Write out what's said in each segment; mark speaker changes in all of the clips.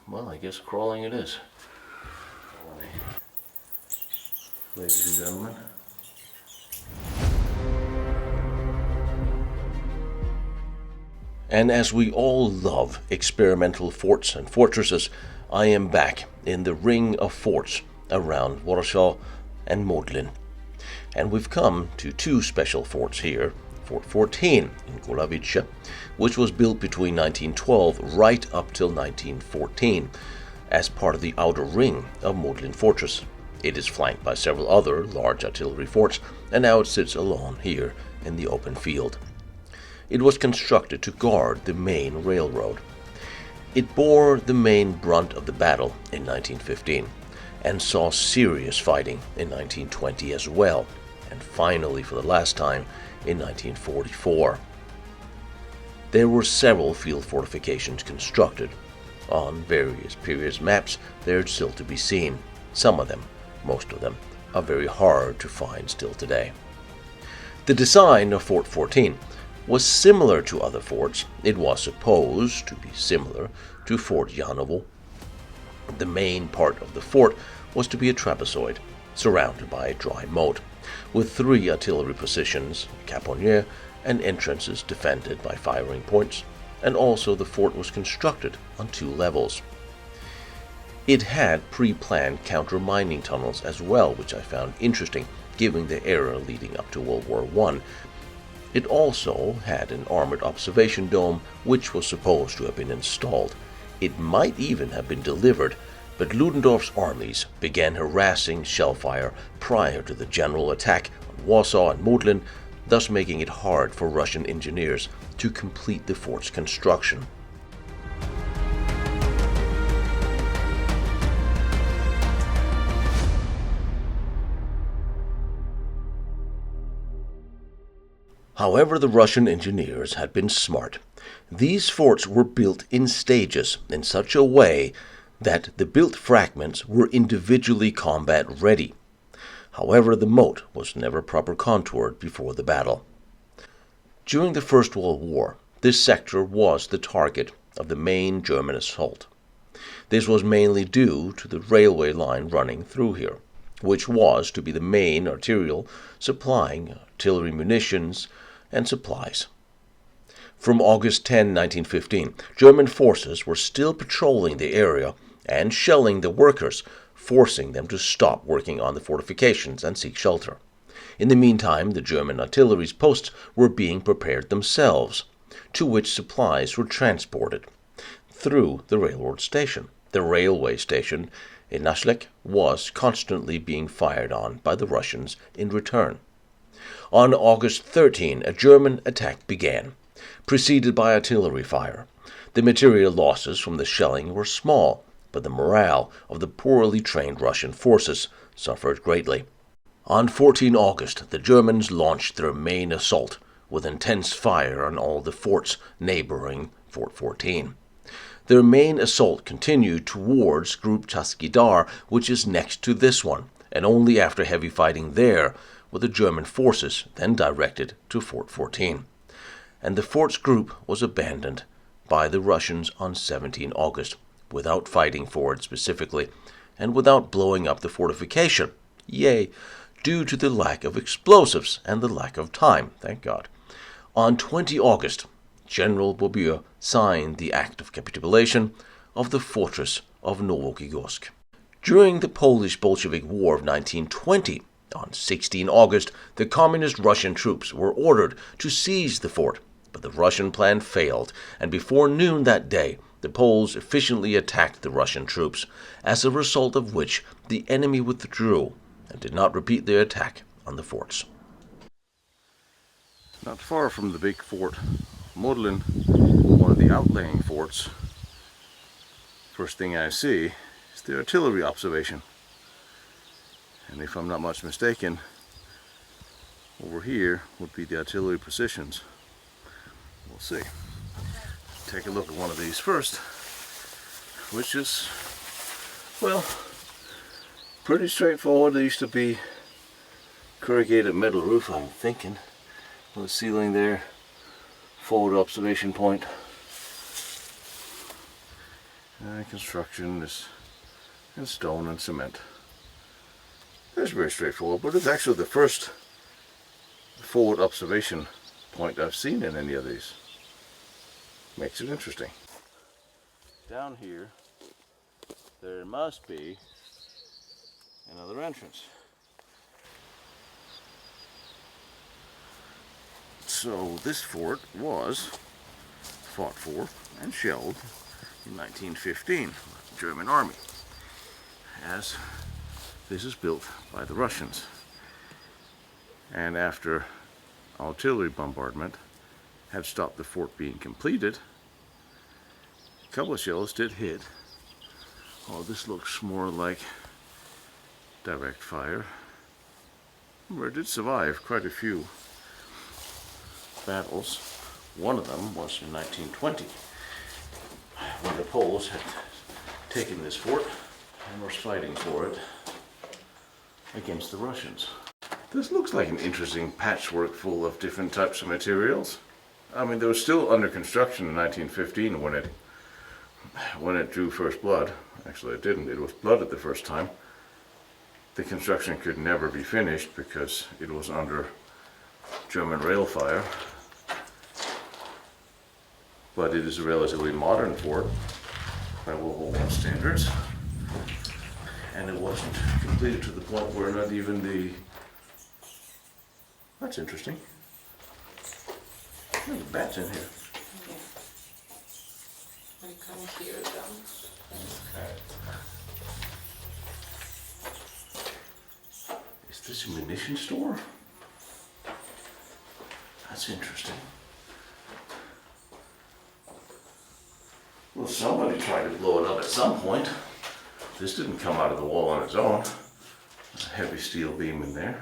Speaker 1: Well, I guess crawling it is. Ladies and gentlemen. And as we all love experimental forts and fortresses, I am back in the ring of forts around Warsaw and Modlin. And we've come to two special forts here. Fort 14 in Głowice, which was built between 1912 right up till 1914 as part of the outer ring of Modlin Fortress. It is flanked by several other large artillery forts, and now it sits alone here in the open field. It was constructed to guard the main railroad. It bore the main brunt of the battle in 1915 and saw serious fighting in 1920 as well, and finally for the last time in 1944. There were several field fortifications constructed. On various periods maps they're still to be seen. Some of them, most of them, are very hard to find still today. The design of Fort 14 was similar to other forts. It was supposed to be similar to Fort Janowo. The main part of the fort was to be a trapezoid, surrounded by a dry moat, with 3 artillery positions, caponniere, and entrances defended by firing points, and also the fort was constructed on 2 levels. It had pre-planned counter-mining tunnels as well, which I found interesting, given the era leading up to World War I. It also had an armored observation dome, which was supposed to have been installed. It might even have been delivered, but Ludendorff's armies began harassing shellfire prior to the general attack on Warsaw and Modlin, thus making it hard for Russian engineers to complete the fort's construction. However, the Russian engineers had been smart. These forts were built in stages in such a way that the built fragments were individually combat ready. However, the moat was never proper contoured before the battle. During the First World War, this sector was the target of the main German assault. This was mainly due to the railway line running through here, which was to be the main arterial supplying artillery munitions and supplies. From August 10, 1915, German forces were still patrolling the area and shelling the workers, forcing them to stop working on the fortifications and seek shelter. In the meantime, the German artillery's posts were being prepared themselves, to which supplies were transported through the railroad station. The railway station in Naschleck was constantly being fired on by the Russians in return. On August 13, a German attack began, preceded by artillery fire. The material losses from the shelling were small, but the morale of the poorly trained Russian forces suffered greatly. On 14 August, the Germans launched their main assault with intense fire on all the forts neighboring Fort 14. Their main assault continued towards Group Chaski Dar, which is next to this one, and only after heavy fighting there were the German forces then directed to Fort 14. And the fort's group was abandoned by the Russians on 17 August, without fighting for it specifically, and without blowing up the fortification. Yay, due to the lack of explosives and the lack of time, thank God. On 20 August, General Bobier signed the Act of Capitulation of the fortress of Nowogorsk. During the Polish-Bolshevik War of 1920, on 16 August, the communist Russian troops were ordered to seize the fort, but the Russian plan failed, and before noon that day, the Poles efficiently attacked the Russian troops, as a result of which the enemy withdrew and did not repeat their attack on the forts. Not far from the big fort, Modlin, one of the outlying forts, first thing I see is the artillery observation. And if I'm not much mistaken, over here would be the artillery positions. We'll see. Take a look at one of these first, which is, well, pretty straightforward. There used to be corrugated metal roof, I'm thinking. The ceiling there, forward observation point.
Speaker 2: Construction is in stone and cement. It's very straightforward, but it's actually the first forward observation point I've seen in any of these. Makes it interesting. Down here, there must be another entrance. So this fort was fought for and shelled in 1915 by the German army, as this is built by the Russians. And after artillery bombardment had stopped the fort being completed, a couple of shells did hit. Oh, this looks more like direct fire, where it did survive quite a few battles. One of them was in 1920, when the Poles had taken this fort and were fighting for it against the Russians. This looks like an interesting patchwork full of different types of materials. I mean, they were still under construction in 1915 when it drew first blood. Actually, it didn't. It was flooded the first time. The construction could never be finished because it was under German rail fire. But it is a relatively modern fort by World War I standards. And it wasn't completed to the point where not even the... That's interesting. There's bats in here.
Speaker 3: Yeah. I can hear them.
Speaker 2: Is this a munition store? That's interesting. Well, somebody tried to blow it up at some point. This didn't come out of the wall on its own. There's a heavy steel beam in there.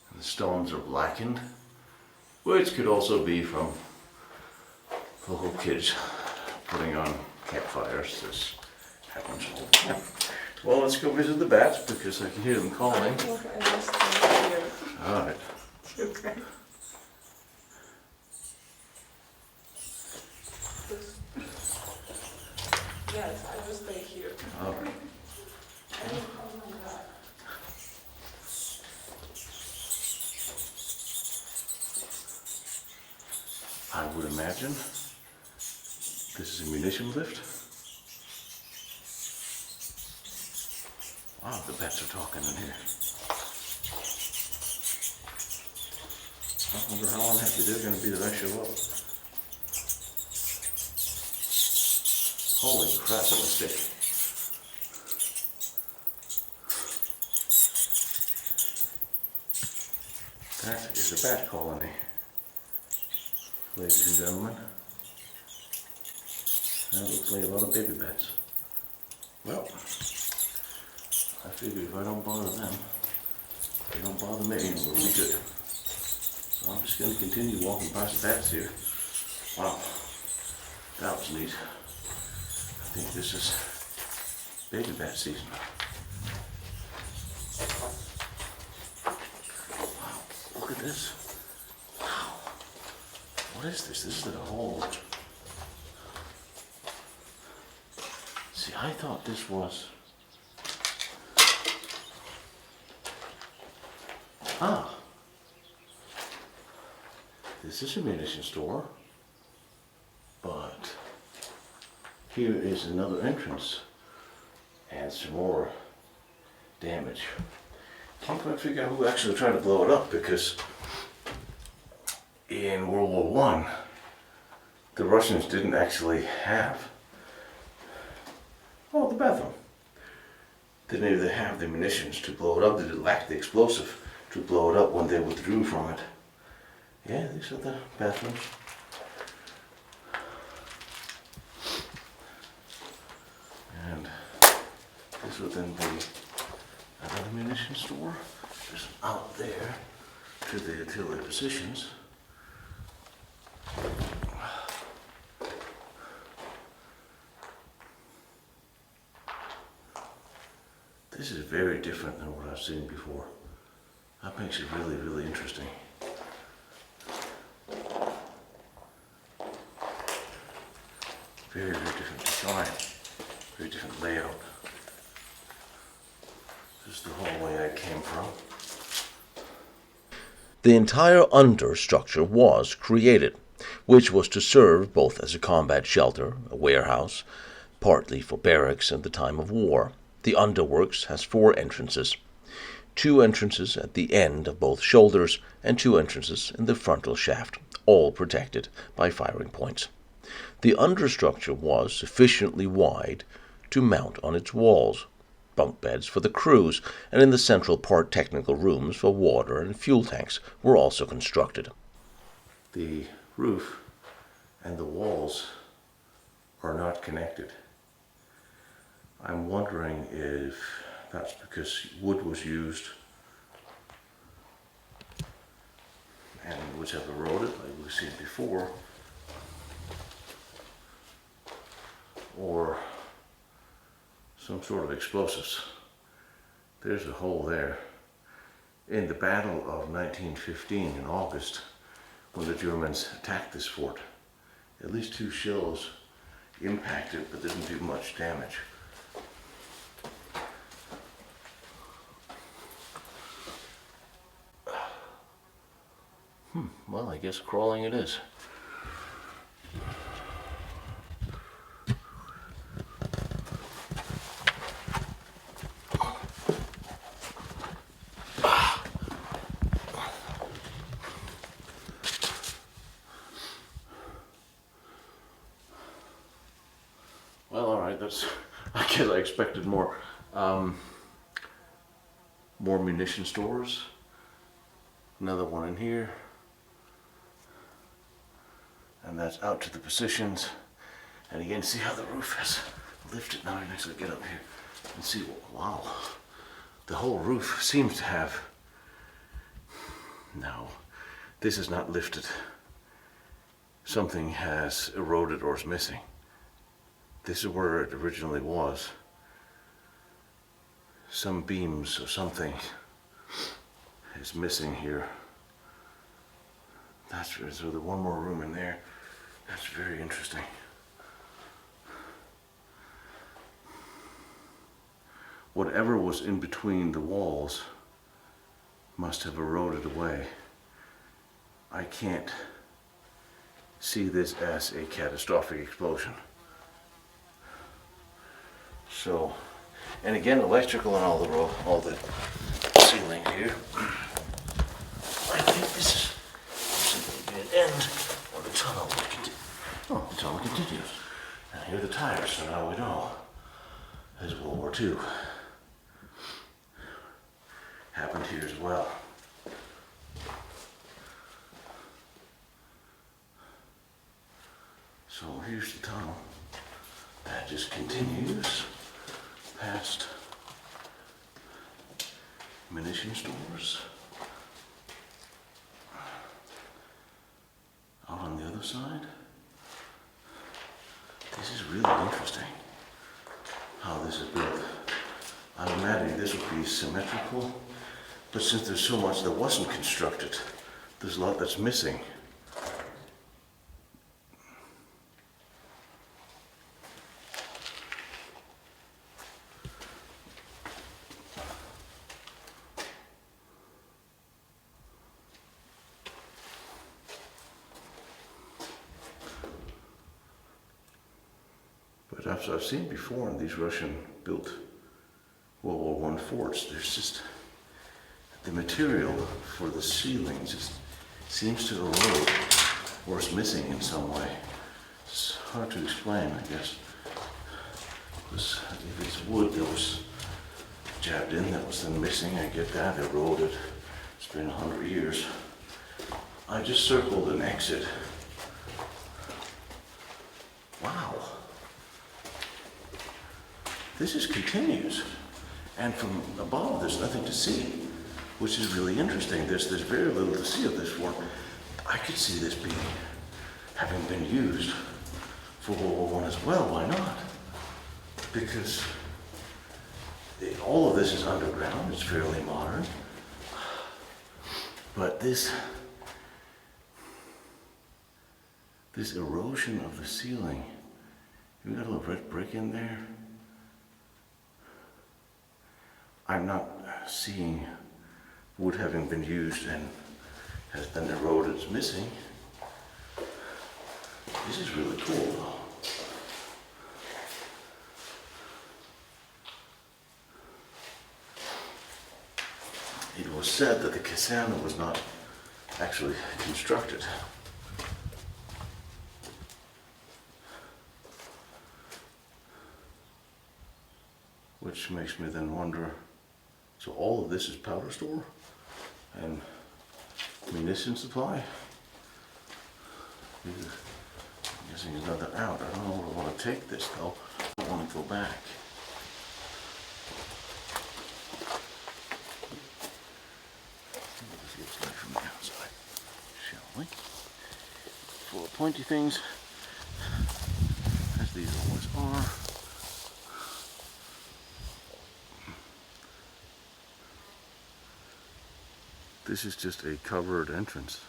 Speaker 2: And the stones are blackened, which could also be from local kids putting on campfires. This happens all the time. Well, let's go visit the bats because I can hear them calling. All right.
Speaker 3: Okay. Yes, I will stay here.
Speaker 2: All right. I would imagine this is a munition lift. Wow, the bats are talking in here. I wonder how unhappy they're going to be that I show up. Holy crap on a stick. That is a bat colony, ladies and gentlemen. That looks like a lot of baby bats. Well, I figure if I don't bother them, they don't bother me, and we'll be good. So I'm just going to continue walking past the bats here. Wow, that was neat. I think this is baby bat season. Wow, look at this. Wow, what is this? This is the whole... See, I thought this was... Ah, this is a munition store, but here is another entrance and some more damage. Can't quite figure out who actually tried to blow it up, because in World War I, the Russians didn't actually have, oh, the bathroom. They didn't even have the munitions to blow it up. They lacked the explosive to blow it up when they withdrew from it. Yeah, these are the bathrooms. And this would then be another munition store, just out there to the artillery positions. This is very different than what I've seen before. That makes it really, really interesting. Very, very different design, very different layout. This is the hallway I came from.
Speaker 1: The entire understructure was created, which was to serve both as a combat shelter, a warehouse, partly for barracks in the time of war. The underworks has 4 entrances. 2 entrances at the end of both shoulders and 2 entrances in the frontal shaft, all protected by firing points. The understructure was sufficiently wide to mount on its walls, bunk beds for the crews, and in the central part technical rooms for water and fuel tanks were also constructed.
Speaker 2: The roof and the walls are not connected. I'm wondering if that's because wood was used and woods have eroded like we've seen before, or some sort of explosives. There's a hole there. In the Battle of 1915 in August, when the Germans attacked this fort, at least 2 shells impacted but didn't do much damage. Well, I guess crawling it is. Well, all right, that's, I guess I expected more. More munition stores. Another one in here. And that's out to the positions. And again, see how the roof has lifted. Now I can actually get up here and see, wow. The whole roof seems to have, no, this is not lifted. Something has eroded or is missing. This is where it originally was. Some beams or something is missing here. That's so there's one more room in there. That's very interesting. Whatever was in between the walls must have eroded away. I can't see this as a catastrophic explosion. So, and again, electrical and all the ceiling here. I think this is simply an end of the tunnel. Oh, the tunnel continues. And here are the tires, so now we know there's World War II. Happened here as well. So here's the tunnel. That just continues past munition stores. Out on the other side. This is really interesting how this is built. I'm imagining this would be symmetrical, but since there's so much that wasn't constructed, there's a lot that's missing. But I've seen before in these Russian-built World War I forts, there's just the material for the ceiling just seems to erode or is missing in some way. It's hard to explain, I guess. Because if it's wood that was jabbed in that was then missing, I get that, eroded. It's been 100 years. I just circled an exit. Wow. This is continuous. And from above, there's nothing to see, which is really interesting. There's very little to see of this fort. I could see this being, having been used for World War I as well. Why not? Because all of this is underground. It's fairly modern. But this erosion of the ceiling You got a little red brick in there. I'm not seeing wood having been used and has been eroded. It's missing. This is really cool though. It was said that the caserna was not actually constructed. Which makes me then wonder, so all of this is powder store and munition supply? I'm guessing there's nothing out. I don't know where I want to take this though. I want to go back. Let's get started from the outside, shall we? Full of pointy things, as these always are. This is just a covered entrance.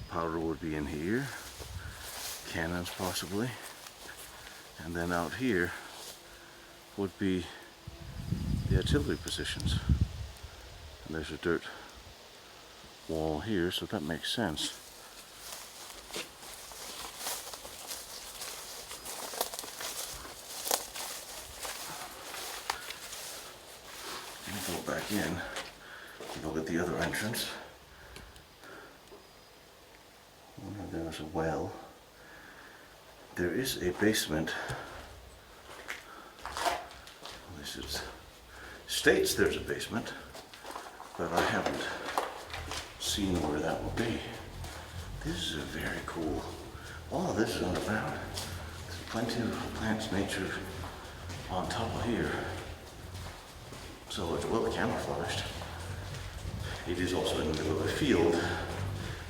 Speaker 2: Powder would be in here, cannons possibly, and then out here would be the artillery positions. And there's a dirt wall here, so that makes sense. Let me go back in and look at the other entrance. There's a well. There is a basement. This is states there's a basement, but I haven't seen where that will be. This is a very cool. All of this is underground. There's plenty of plants, nature on top of here. So it's well camouflaged. It is also in the middle of a field.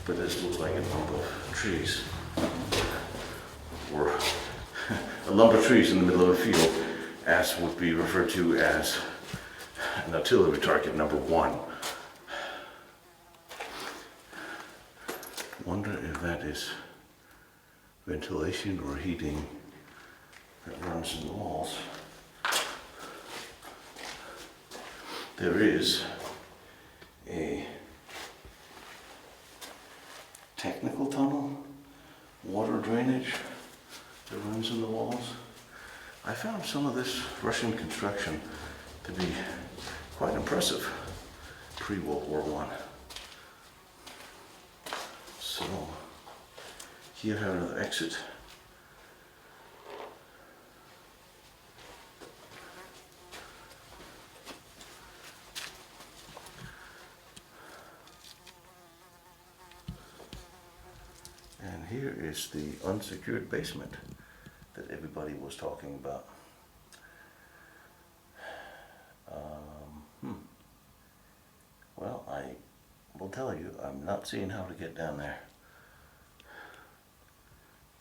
Speaker 2: But this looks like a lump of trees, or a lump of trees in the middle of a field, as would be referred to as an artillery target number 1. Wonder if that is ventilation or heating that runs in the walls. There is a technical tunnel, water drainage that runs in the walls. I found some of this Russian construction to be quite impressive pre-World War I. So here I have another exit. And here is the unsecured basement that everybody was talking about. Well, I will tell you, I'm not seeing how to get down there.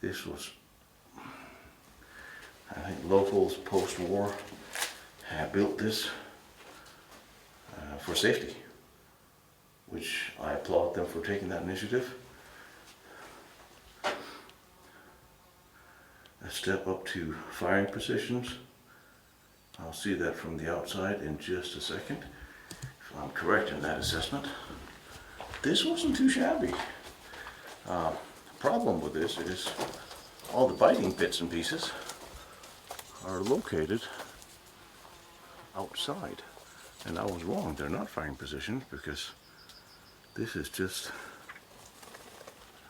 Speaker 2: This was, I think locals post-war have built this for safety, which I applaud them for taking that initiative. A step up to firing positions. I'll see that from the outside in just a second, if I'm correct in that assessment. This wasn't too shabby. Problem with this is all the biting bits and pieces are located outside. And I was wrong, they're not firing positions because this is just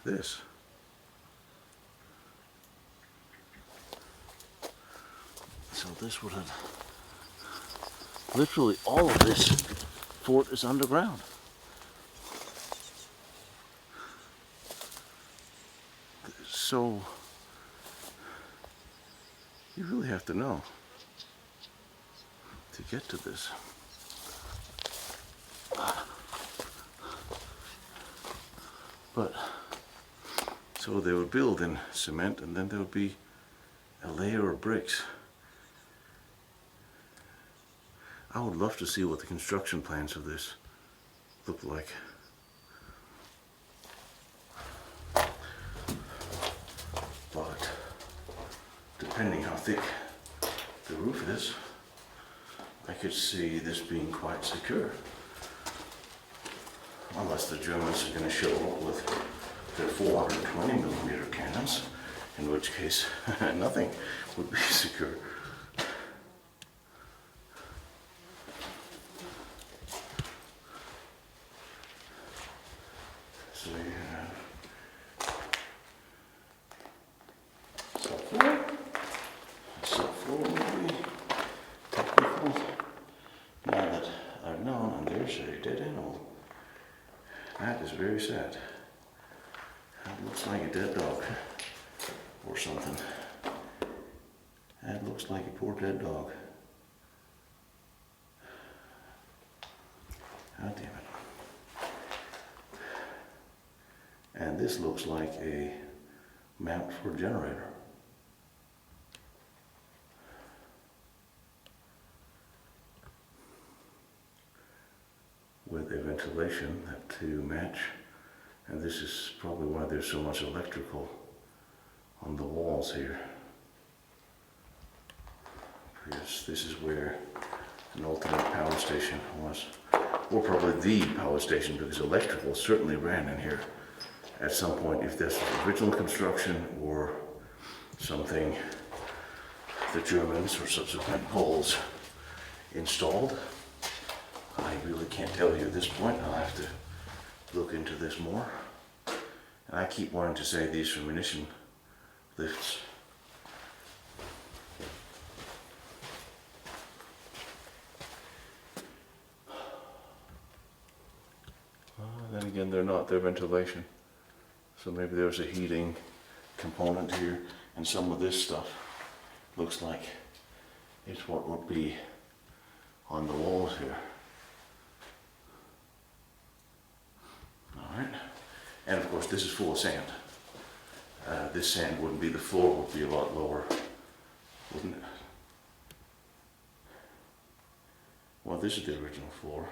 Speaker 2: this. So this would have, literally all of this fort is underground. So You really have to know to get to this. But, so they would build in cement, and then there would be a layer of bricks. I would love to see what the construction plans of this look like. But depending how thick the roof is, I could see this being quite secure. Unless the Germans are going to show up with their 420mm cannons, in which case nothing would be secure. So you have subfloor maybe, technical. Now that I've known, and there's a dead animal. That is very sad. That looks like a dead dog or something. That looks like a poor dead dog. God damn it. And this looks like a mount for a generator. With a ventilation to match, and this is probably why there's so much electrical on the walls here, because this is where an alternate power station was, or probably the power station, because electrical certainly ran in here at some point, if this was original construction or something the Germans or subsequent Poles installed. I really can't tell you at this point. I'll have to look into this more. And I keep wanting to say these are munition lifts. Then again, they're not. They're ventilation. So maybe there's a heating component here, and some of this stuff looks like it's what would be on the walls here. Alright, and of course this is full of sand. This sand wouldn't be, the floor would be a lot lower, wouldn't it? Well, this is the original floor.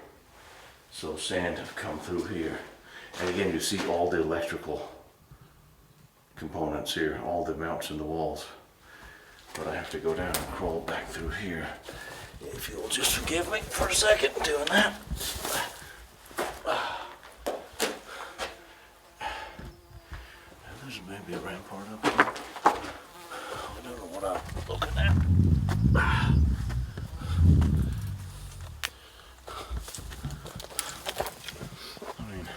Speaker 2: So sand have come through here. And again, you see all the electrical components here, all the mounts in the walls. But I have to go down and crawl back through here. If you'll just forgive me for a second doing that. There's maybe a rampart up here. I don't know what I'm looking at. I mean,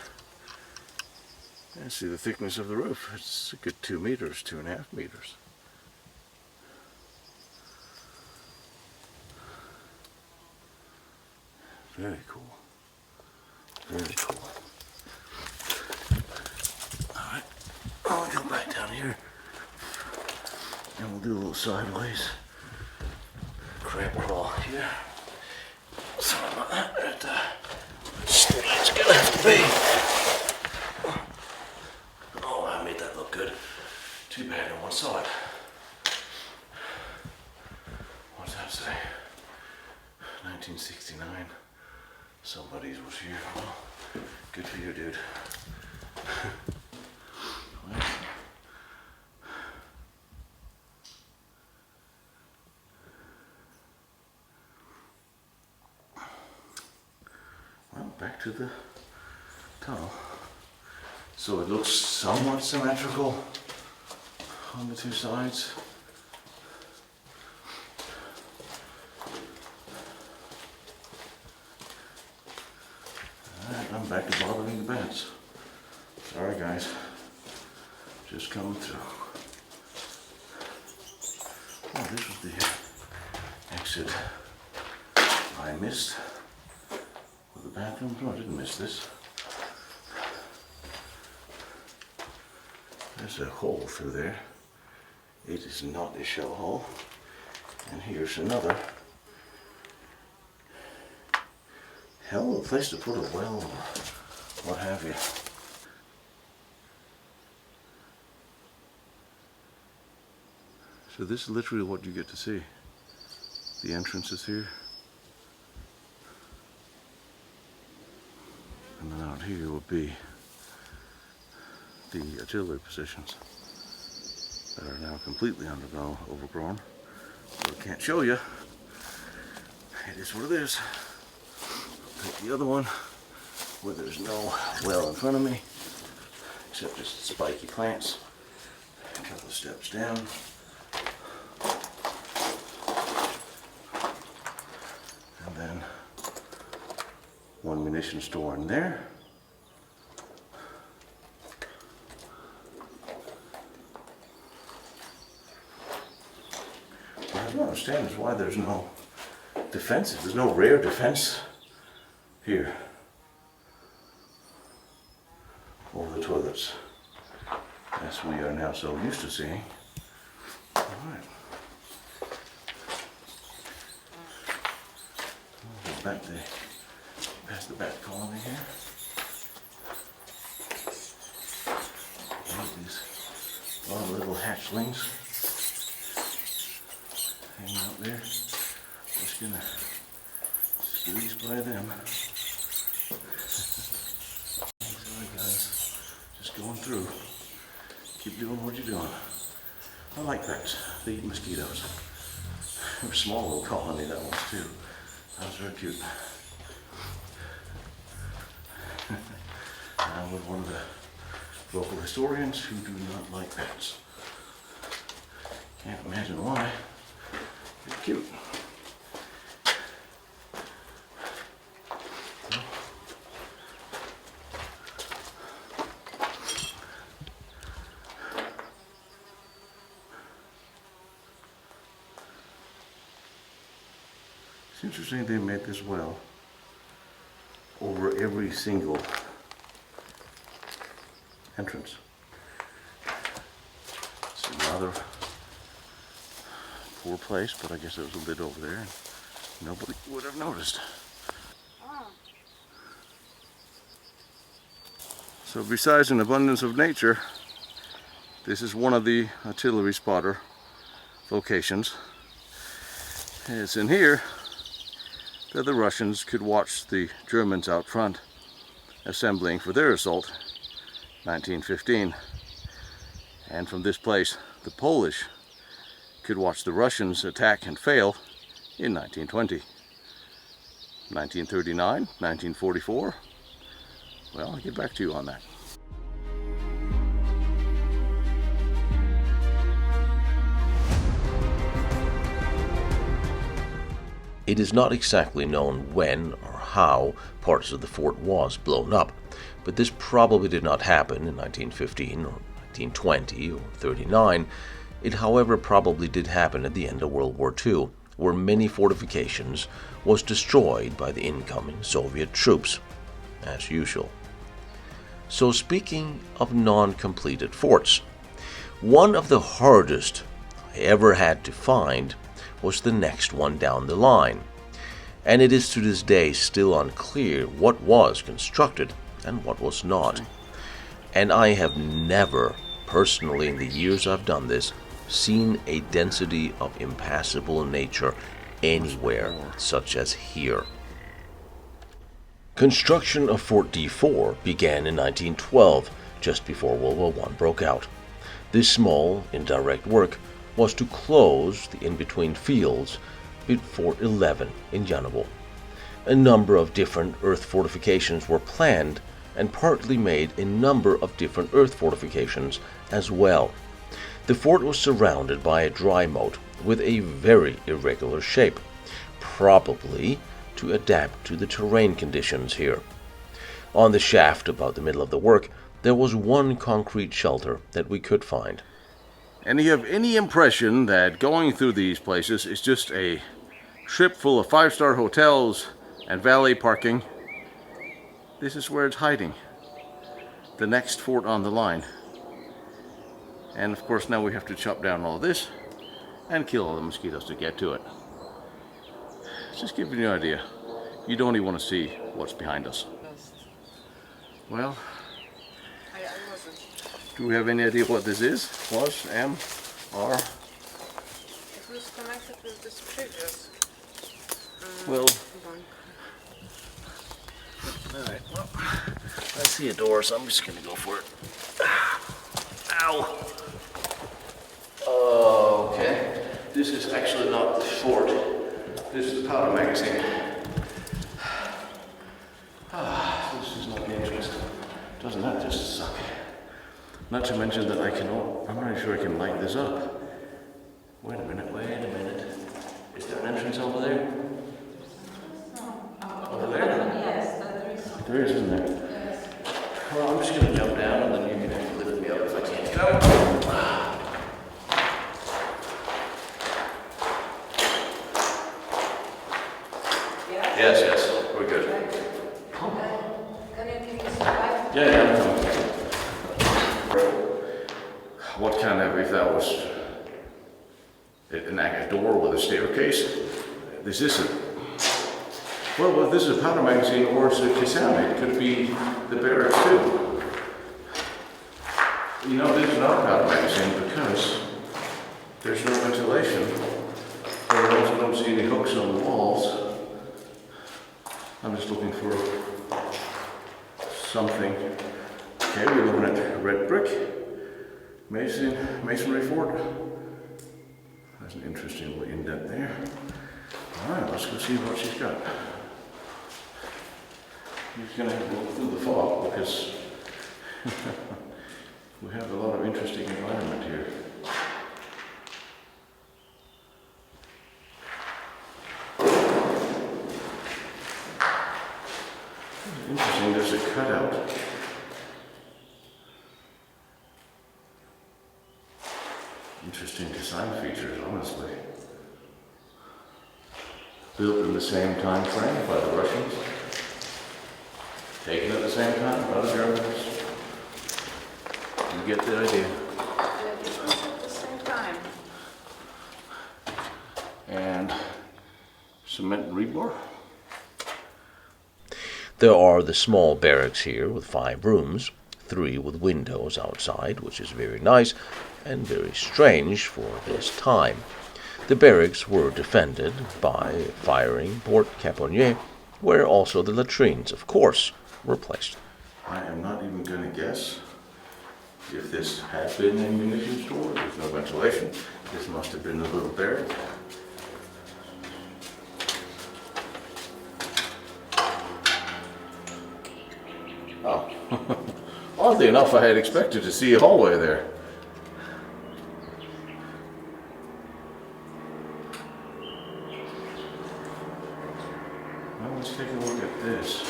Speaker 2: I see the thickness of the roof. It's a good 2 meters, 2.5 meters. Very cool. Very cool. Alright, I'll go back down here and we'll do a little sideways crab crawl here. Sorry about that. It's gonna have to be. Oh, I made that look good. Too bad no one saw it. What's that say? 1969. Somebody's was here. Well, good for you, dude. Well, back to the tunnel. So it looks somewhat symmetrical on the two sides. I'm back to bothering the bats. Sorry guys, just coming through. Oh, this was the exit I missed with the bathroom. No, I didn't miss this. There's a hole through there. It is not a shell hole. And here's another. Hell of a place to put a well or what have you. So this is literally what you get to see. The entrance is here. And then out here will be the artillery positions that are now completely overgrown. So I can't show you. It is what it is. I'll take the other one where there's no well in front of me, except just spiky plants. A couple of steps down. And then one munition store in there. What I don't understand is why there's no defenses. There's no rear defense here over the toilets, as we are now so used to seeing. All right. Go back past the bat colony here. These long little hatchlings hanging out there. Just gonna squeeze by them. Sorry guys, just going through. Keep doing what you're doing. I like bats. They eat mosquitoes. They're a small little colony, that was too. That was very cute. I'm with one of the local historians who do not like bats. Can't imagine why. They're cute. It's interesting they made this well over every single entrance. It's a rather poor place, but I guess there was a lid over there and nobody would have noticed. So besides an abundance of nature, this is one of the artillery spotter locations. And it's in here that the Russians could watch the Germans out front assembling for their assault 1915. And from this place the Polish could watch the Russians attack and fail in 1920. 1939, 1944. Well, I'll get back to you on that.
Speaker 1: It is not exactly known when or how parts of the fort was blown up, but this probably did not happen in 1915 or 1920 or 39. It, however, probably did happen at the end of World War II, where many fortifications was destroyed by the incoming Soviet troops, as usual. So speaking of non-completed forts, one of the hardest I ever had to find was the next one down the line, and it is to this day still unclear what was constructed and what was not. And I have never, personally in the years I've done this, seen a density of impassable nature anywhere such as here. Construction of Fort D4 began in 1912, just before World War I broke out. This small, indirect work was to close the in-between fields with Fort 11 in Janovo. A number of different earth fortifications were planned and partly made a number of different earth fortifications as well. The fort was surrounded by a dry moat with a very irregular shape, probably to adapt to the terrain conditions here. On the shaft about the middle of the work, there was one concrete shelter that we could find.
Speaker 2: And you have any impression that going through these places is just a trip full of five-star hotels and valet parking, this is where it's hiding. The next fort on the line. And of course now we have to chop down all this and kill all the mosquitoes to get to it. Just giving you an idea. You don't even want to see what's behind us. Well,
Speaker 3: I wasn't.
Speaker 2: do we have any idea what this is? Was, am, are?
Speaker 3: It was connected with this previous.
Speaker 2: Well,
Speaker 3: Bank.
Speaker 2: alright, well, I see a door, so I'm just gonna go for it. Ow! Okay, this is actually not the fort. This is the powder magazine. This is not the entrance. Doesn't that just suck? Not to mention that I can, I'm not sure I can light this up. Wait a minute. Is there an entrance over there? Over there?
Speaker 3: Yes, there is.
Speaker 2: There is, isn't there?
Speaker 3: Yes.
Speaker 2: Well, I'm just gonna jump down and then you can have to lift me up if I can't get out. Yes, we're good.
Speaker 3: Can you give me some light?
Speaker 2: Yeah. What kind of, if that was a door with a staircase? This isn't. Well, this is a powder magazine or it's a cassette. It could be the barracks too. You know, this is not a powder magazine because there's no ventilation. And I also don't see any hooks on the walls. I'm just looking for something. Okay, we're looking at red brick, masonry fort. That's an interesting little indent there. All right, let's go see what she's got. He's gonna have to look through the fog because we have a lot of interesting environment here. Interesting, there's a cutout. Interesting design features, honestly. Built in the same time frame by the Russians. Taken at the same time by the Germans. You get the idea.
Speaker 3: Yeah, it was at the same time.
Speaker 2: And cement rebar.
Speaker 1: There are the small barracks here with 5 rooms, 3 with windows outside, which is very nice and very strange for this time. The barracks were defended by firing Port Caponier, where also the latrines, of course, were placed.
Speaker 2: I am not even going to guess if this had been a munitions store. There's no ventilation. This must have been a little barrack. Oh, oddly enough, I had expected to see a hallway there. Well, let's take a look at this.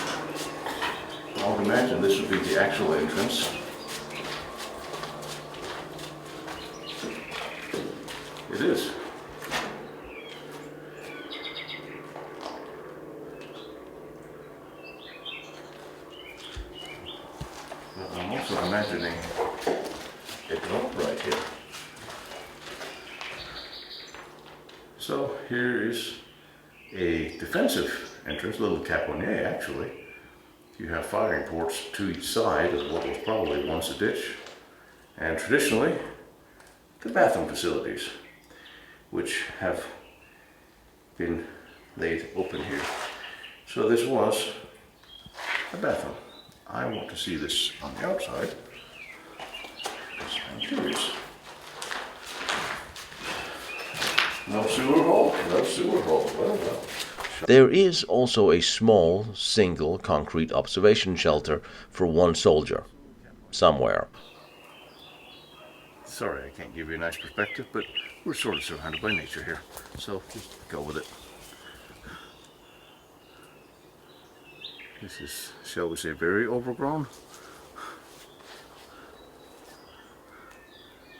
Speaker 2: I would imagine this would be the actual entrance. It is. But I'm also imagining a door right here. So here is a defensive entrance, a little caponnier actually. You have firing ports to each side of what was probably once a ditch. And traditionally, the bathroom facilities, which have been laid open here. So this was a bathroom. I want to see this on the outside, because I'm curious. No sewer hole, no sewer hole. Well.
Speaker 1: There is also a small, single concrete observation shelter for 1 soldier, somewhere.
Speaker 2: Sorry, I can't give you a nice perspective, but we're sort of surrounded by nature here, so just go with it. This is, shall we say, very overgrown.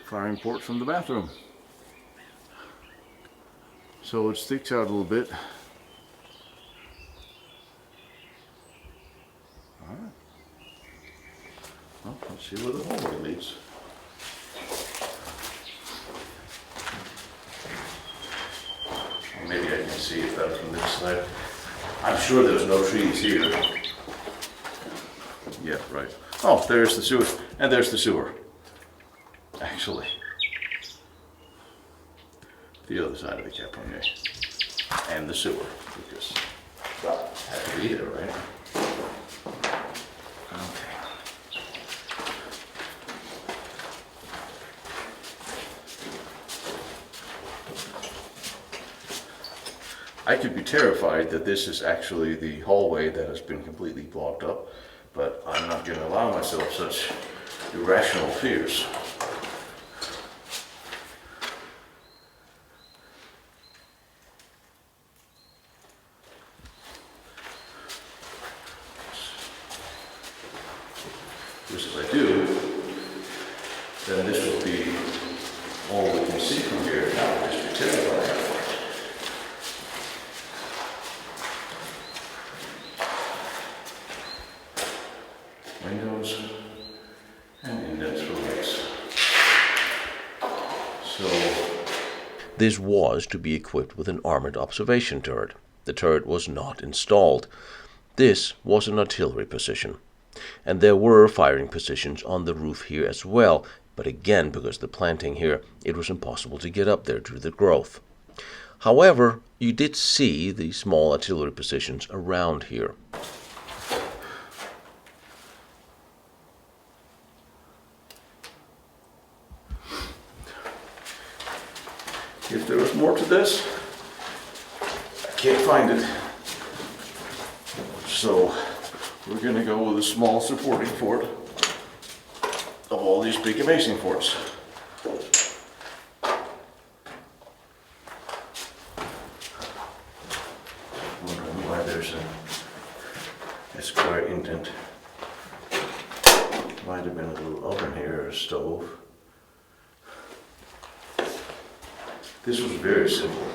Speaker 2: Firing port from the bathroom. So it sticks out a little bit. Alright. Well, let's see where the hallway leads. see it better from this side. I'm sure there's no trees here. Yeah, right. Oh, there's the sewer, and there's the sewer. Actually, the other side of the Caponier. And the sewer, because, well, it had to be there, right? Okay. I could be terrified that this is actually the hallway that has been completely blocked up, but I'm not going to allow myself such irrational fears. Because if I do, then this will be all we can see from here. Now we'll just be terrified. Windows and indents for lights. So
Speaker 1: This was to be equipped with an armored observation turret. The turret was not installed. This was an artillery position. And there were firing positions on the roof here as well, but again, because the planting here, it was impossible to get up there due to the growth. However, you did see the small artillery positions around here.
Speaker 2: if there was more to this, I can't find it. So we're going to go with a small supporting fort of all these big amazing forts. Wondering why there's a square indent. Might have been a little oven here or a stove. This was very simple.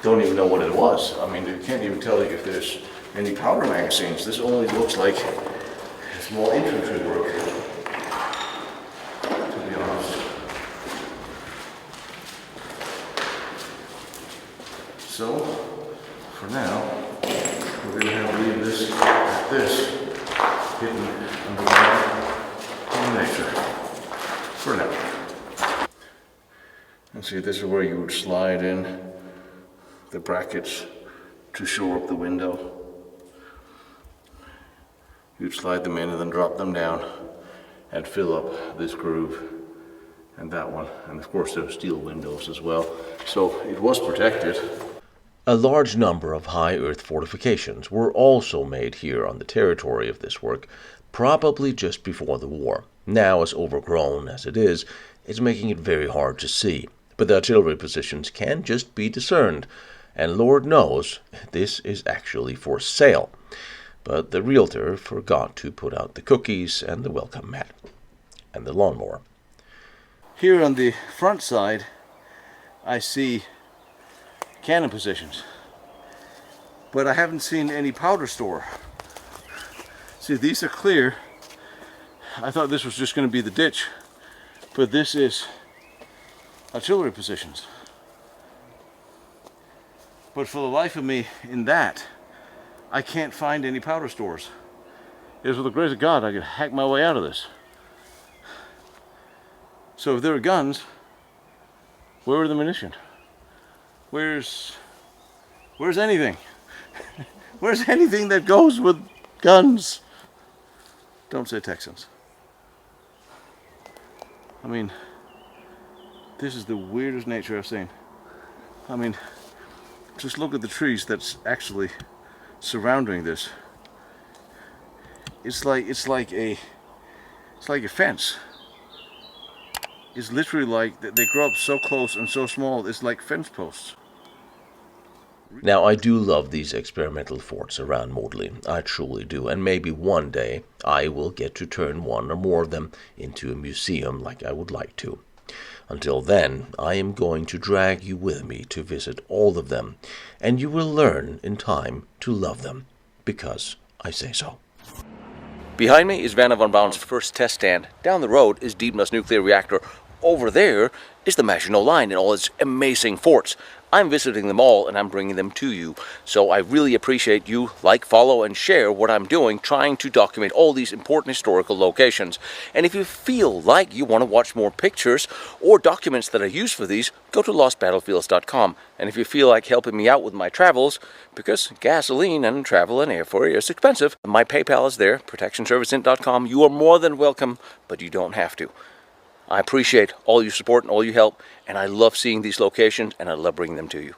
Speaker 2: Don't even know what it was. I mean, you can't even tell you if there's any powder magazines. This only looks like small infantry work, to be honest. So, for now, we're going to have to leave this like this, hidden under the nature. For now. And see, this is where you would slide in the brackets to shore up the window. You'd slide them in and then drop them down and fill up this groove and that one. And of course there are steel windows as well. So it was protected.
Speaker 1: A large number of high earth fortifications were also made here on the territory of this work, probably just before the war. Now, as overgrown as it is, it's making it very hard to see. But the artillery positions can just be discerned, and Lord knows this is actually for sale. But the realtor forgot to put out the cookies and the welcome mat and the lawnmower.
Speaker 2: Here on the front side, I see cannon positions, but I haven't seen any powder store. See, these are clear. I thought this was just going to be the ditch, but this is artillery positions. But for the life of me, in that, I can't find any powder stores. It is with the grace of God I could hack my way out of this. So if there are guns, where are the munition? Where's anything? Where's anything that goes with guns? Don't say Texans. I mean, this is the weirdest nature I've seen. I mean, just look at the trees that's actually surrounding this. It's like a fence. It's literally like they grow up so close and so small. It's like fence posts.
Speaker 1: Now, I do love these experimental forts around Modlin. I truly do. And maybe one day I will get to turn one or more of them into a museum like I would like to. Until then, I am going to drag you with me to visit all of them, and you will learn in time to love them, because I say so. Behind me is Werner von Braun's first test stand. Down the road is Dietmar's nuclear reactor. Over there is the Maginot Line and all its amazing forts.
Speaker 2: I'm visiting them all and I'm bringing them to you. So I really appreciate you like, follow, and share what I'm doing, trying to document all these important historical locations. And if you feel like you want to watch more pictures or documents that I use for these, go to lostbattlefields.com. And if you feel like helping me out with my travels, because gasoline and travel and airfare is expensive, my PayPal is there, protectionserviceint.com. You are more than welcome, but you don't have to. I appreciate all your support and all your help, and I love seeing these locations, and I love bringing them to you.